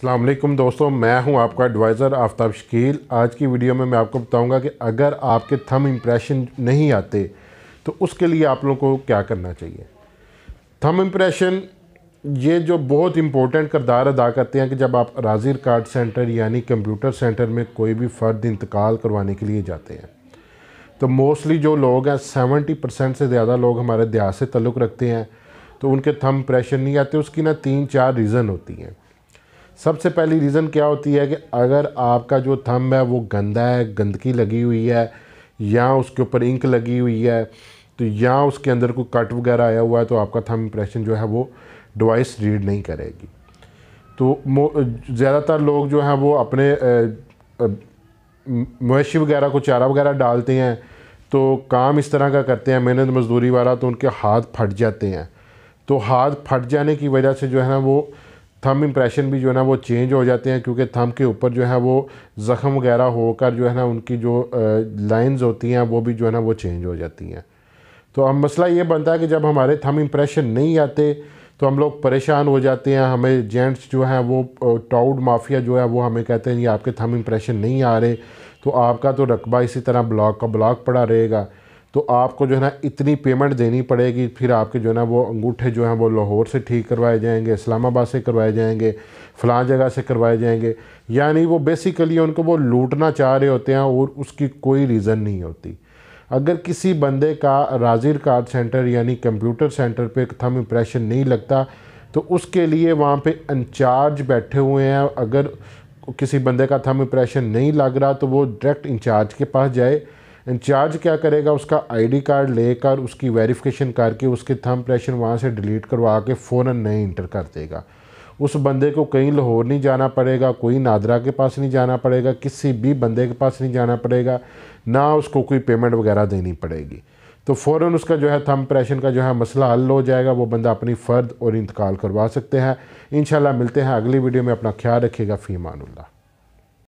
अस्सलाम वालेकुम दोस्तों, मैं हूं आपका एडवाइज़र आफ्ताब शकील। आज की वीडियो में मैं आपको बताऊंगा कि अगर आपके थंब इम्प्रेशन नहीं आते तो उसके लिए आप लोगों को क्या करना चाहिए। थंब इम्प्रेशन ये जो बहुत इम्पोर्टेंट किरदार अदा करते हैं कि जब आप अराजी रिकॉर्ड सेंटर यानी कंप्यूटर सेंटर में कोई भी फ़र्द इंतकाल करवाने के लिए जाते हैं तो मोस्टली जो लोग हैं 70% से ज़्यादा लोग हमारे देहात से ताल्लुक़ रखते हैं, तो उनके थंब इम्प्रेशन नहीं आते। उसकी ना 3-4 रीज़न होती हैं। सबसे पहली रीज़न क्या होती है कि अगर आपका जो थंब है वो गंदा है, गंदगी लगी हुई है, या उसके ऊपर इंक लगी हुई है, तो या उसके अंदर कोई कट वगैरह आया हुआ है, तो आपका थंब इम्प्रेशन जो है वो डिवाइस रीड नहीं करेगी। तो ज़्यादातर लोग जो हैं वो अपने मवेशी वगैरह को चारा वगैरह डालते हैं, तो काम इस तरह का करते हैं मेहनत मजदूरी वाला, तो उनके हाथ फट जाते हैं। तो हाथ फट जाने की वजह से जो है ना वो थंब इम्प्रेशन भी जो है ना वो चेंज हो जाते हैं, क्योंकि थंब के ऊपर जो है वो ज़ख़म वगैरह होकर जो है ना उनकी जो लाइंस होती हैं वो भी जो है ना वो चेंज हो जाती हैं। तो अब मसला ये बनता है कि जब हमारे थंब इम्प्रेशन नहीं आते तो हम लोग परेशान हो जाते हैं। हमें जेंट्स जो हैं वो टाउड माफिया जो है वो हमें कहते हैं ये आपके थंब इम्प्रेशन नहीं आ रहे, तो आपका तो रकबा इसी तरह ब्लॉक का ब्लॉक पड़ा रहेगा। तो आपको जो है ना इतनी पेमेंट देनी पड़ेगी, फिर आपके जो है ना वो अंगूठे जो हैं वो लाहौर से ठीक करवाए जाएंगे, इस्लामाबाद से करवाए जाएंगे, फ़लाँ जगह से करवाए जाएंगे। यानी वो बेसिकली उनको वो लूटना चाह रहे होते हैं और उसकी कोई रीज़न नहीं होती। अगर किसी बंदे का अराजी रिकॉर्ड सेंटर यानी कंप्यूटर सेंटर पे थंब इम्प्रेशन नहीं लगता तो उसके लिए वहाँ पे इंचार्ज बैठे हुए हैं। अगर किसी बंदे का थंब इम्प्रेशन नहीं लग रहा तो वो डायरेक्ट इंचार्ज के पास जाए। इंचार्ज क्या करेगा, उसका आईडी कार्ड लेकर उसकी वेरिफिकेशन करके उसके थंब इम्प्रेशन वहाँ से डिलीट करवा के फ़ौरन नए इंटर कर देगा। उस बंदे को कहीं लाहौर नहीं जाना पड़ेगा, कोई नादरा के पास नहीं जाना पड़ेगा, किसी भी बंदे के पास नहीं जाना पड़ेगा, ना उसको कोई पेमेंट वगैरह देनी पड़ेगी। तो फ़ौरन उसका जो है थंब इम्प्रेशन का जो है मसला हल हो जाएगा। वो बंदा अपनी फ़र्द और इंतकाल करवा सकते हैं। इंशाल्लाह मिलते हैं अगली वीडियो में। अपना ख्याल रखिएगा। फ़ी अमानुल्लाह।